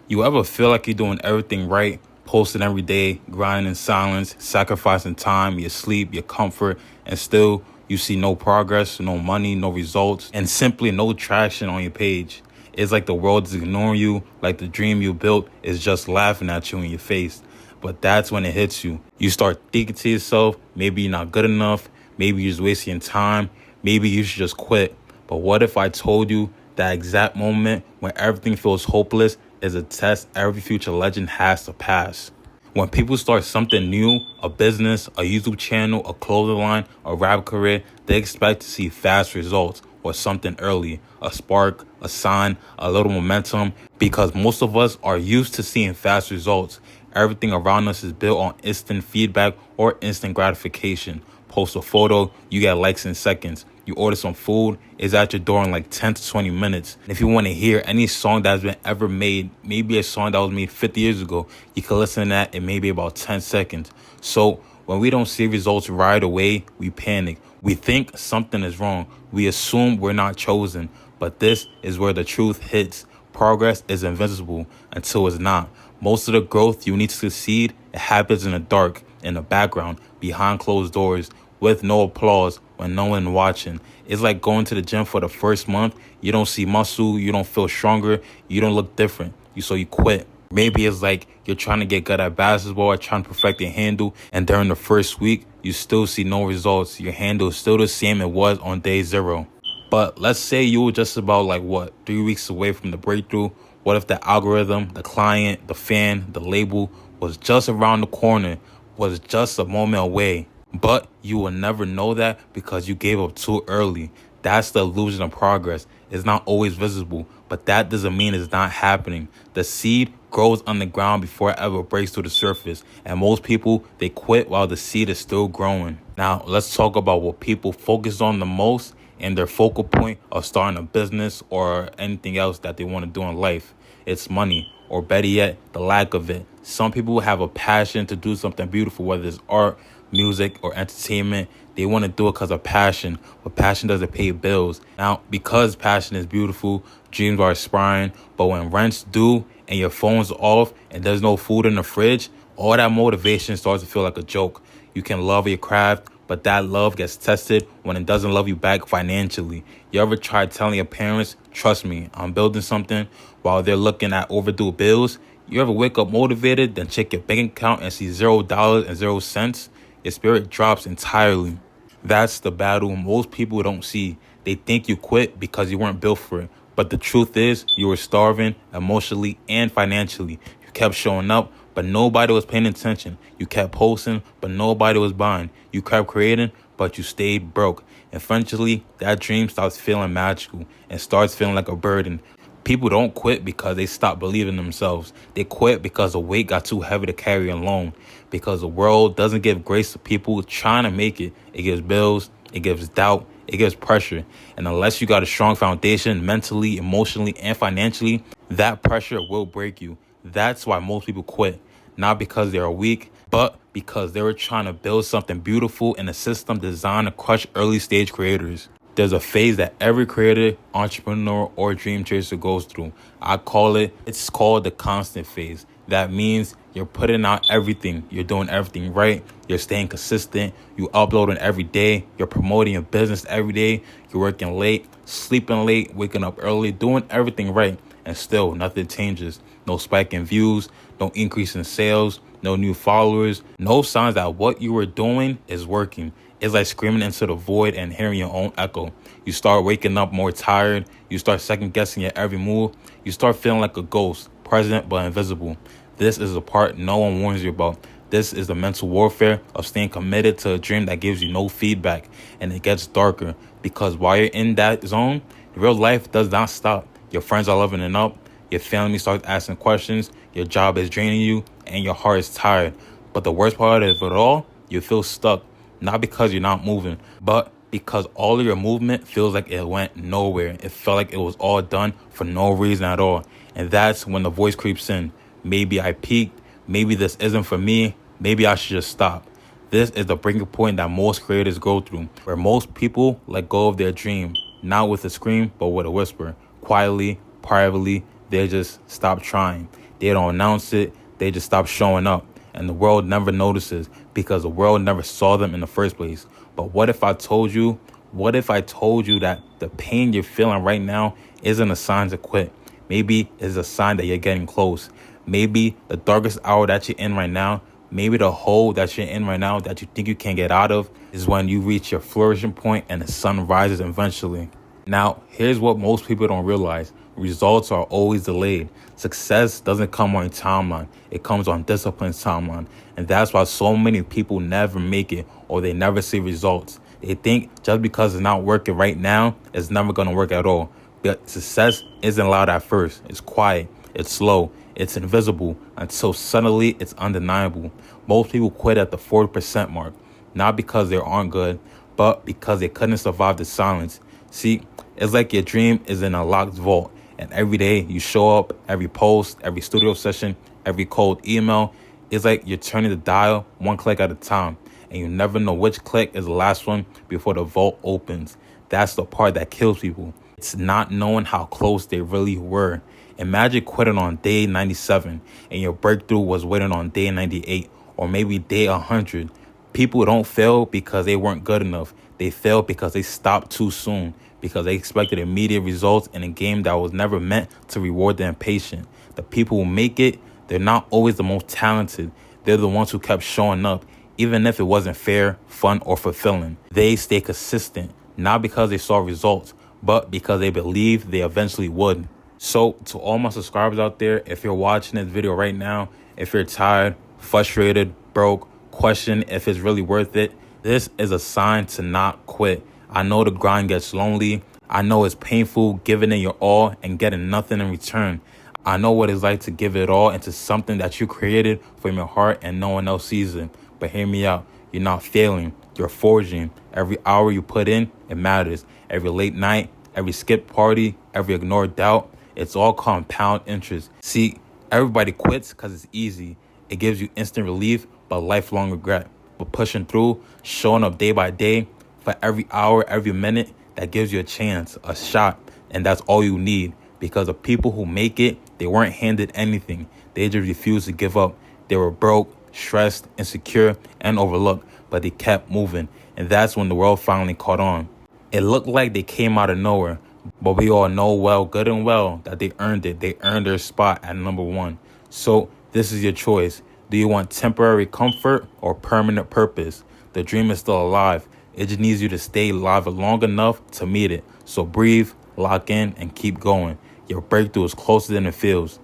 You ever feel like you're doing everything right, posting every day, grinding in silence, sacrificing time, your sleep, your comfort, and still you see no progress, no money, no results, and simply no traction on your page? It's like the world is ignoring you, like the dream you built is just laughing at you in your face. But that's when it hits you. You start thinking to yourself, maybe you're not good enough, maybe you're just wasting time, maybe you should just quit. But what if I told you that exact moment when everything feels hopeless is a test every future legend has to pass? When people start something new, a business, a YouTube channel, a clothing line, a rap career, they expect to see fast results or something early, a spark, a sign, a little momentum, because most of us are used to seeing fast results. Everything around us is built on instant feedback or instant gratification. Post a photo, you get likes in seconds. You order some food, it's at your door in like 10 to 20 minutes. And if you want to hear any song that's been ever made, maybe a song that was made 50 years ago, you can listen to that in maybe about 10 seconds. So when we don't see results right away, we panic. We think something is wrong. We assume we're not chosen. But this is where the truth hits. Progress is invisible until it's not. Most of the growth you need to succeed, it happens in the dark, in the background, behind closed doors, with no applause, when no one watching. It's like going to the gym for the first month. You don't see muscle, you don't feel stronger, you don't look different. So you quit. Maybe it's like you're trying to get good at basketball or trying to perfect your handle, and during the first week, you still see no results. Your handle is still the same it was on day 0. But let's say you were just about 3 weeks away from the breakthrough. What if the algorithm, the client, the fan, the label was just around the corner, was just a moment away? But you will never know that because you gave up too early. That's the illusion of progress. It's not always visible, but that doesn't mean it's not happening. The seed grows underground before it ever breaks through the surface. And most people, they quit while the seed is still growing. Now, let's talk about what people focus on the most and their focal point of starting a business or anything else that they want to do in life. It's money, or better yet, the lack of it. Some people have a passion to do something beautiful, whether it's art, music, or entertainment. They want to do it because of passion, but passion doesn't pay bills. Now, because passion is beautiful, dreams are inspiring, but when rent's due and your phone's off and there's no food in the fridge, all that motivation starts to feel like a joke. You can love your craft, but that love gets tested when it doesn't love you back financially. You ever tried telling your parents, trust me, I'm building something, while they're looking at overdue bills? You ever wake up motivated, then check your bank account and see $0 and 0 cents? Your spirit drops entirely. That's the battle most people don't see. They think you quit because you weren't built for it. But the truth is, you were starving emotionally and financially. You kept showing up, but nobody was paying attention. You kept posting, but nobody was buying. You kept creating, but you stayed broke. Eventually, that dream starts feeling magical and starts feeling like a burden. People don't quit because they stop believing in themselves. They quit because the weight got too heavy to carry alone. Because the world doesn't give grace to people trying to make it. It gives bills, it gives doubt, it gives pressure. And unless you got a strong foundation mentally, emotionally, and financially, that pressure will break you. That's why most people quit. Not because they are weak, but because they were trying to build something beautiful in a system designed to crush early stage creators. There's a phase that every creator, entrepreneur, or dream chaser goes through. It's called the constant phase. That means you're putting out everything. You're doing everything right. You're staying consistent. You uploading every day. You're promoting your business every day. You're working late, sleeping late, waking up early, doing everything right. And still nothing changes. No spike in views, no increase in sales, no new followers, no signs that what you were doing is working. It's like screaming into the void and hearing your own echo. You start waking up more tired. You start second guessing your every move. You start feeling like a ghost, present but invisible. This is the part no one warns you about. This is the mental warfare of staying committed to a dream that gives you no feedback. And it gets darker because while you're in that zone, real life does not stop. Your friends are leveling up. Your family starts asking questions. Your job is draining you and your heart is tired. But the worst part of it all, you feel stuck. Not because you're not moving, but because all of your movement feels like it went nowhere. It felt like it was all done for no reason at all. And that's when the voice creeps in. Maybe I peaked. Maybe this isn't for me. Maybe I should just stop. This is the breaking point that most creators go through, where most people let go of their dream, not with a scream, but with a whisper. Quietly, privately, they just stop trying. They don't announce it. They just stop showing up. And the world never notices because the world never saw them in the first place. But what if I told you that the pain you're feeling right now isn't a sign to quit? Maybe it's a sign that you're getting close. Maybe the darkest hour that you're in right now, maybe the hole that you're in right now that you think you can't get out of is when you reach your flourishing point and the sun rises eventually. Now, here's what most people don't realize. Results are always delayed. Success doesn't come on a timeline. It comes on discipline's timeline. And that's why so many people never make it or they never see results. They think just because it's not working right now, it's never going to work at all. But success isn't loud at first. It's quiet. It's slow. It's invisible until suddenly it's undeniable. Most people quit at the 40% mark, not because they aren't good, but because they couldn't survive the silence. See, it's like your dream is in a locked vault, and every day you show up, every post, every studio session, every cold email, it's like you're turning the dial one click at a time, and you never know which click is the last one before the vault opens. That's the part that kills people. It's not knowing how close they really were. Imagine quitting on day 97 and your breakthrough was waiting on day 98 or maybe day 100. People don't fail because they weren't good enough. They fail because they stopped too soon, because they expected immediate results in a game that was never meant to reward the impatient. The people who make it, they're not always the most talented. They're the ones who kept showing up, even if it wasn't fair, fun, or fulfilling. They stay consistent, not because they saw results, but because they believed they eventually would. So to all my subscribers out there, if you're watching this video right now, if you're tired, frustrated, broke, question if it's really worth it, this is a sign to not quit. I know the grind gets lonely. I know it's painful giving it your all and getting nothing in return. I know what it's like to give it all into something that you created from your heart and no one else sees it. But hear me out. You're not failing. You're forging. Every hour you put in, it matters. Every late night, every skipped party, every ignored doubt, it's all compound interest. See, everybody quits because it's easy. It gives you instant relief, but lifelong regret. But pushing through, showing up day by day, for every hour, every minute, that gives you a chance, a shot, and that's all you need. Because the people who make it, they weren't handed anything. They just refused to give up. They were broke, stressed, insecure, and overlooked, but they kept moving. And that's when the world finally caught on. It looked like they came out of nowhere, but we all know good and well, that they earned it. They earned their spot at number one. So this is your choice. Do you want temporary comfort or permanent purpose? The dream is still alive. It just needs you to stay alive long enough to meet it. So breathe, lock in, and keep going. Your breakthrough is closer than it feels.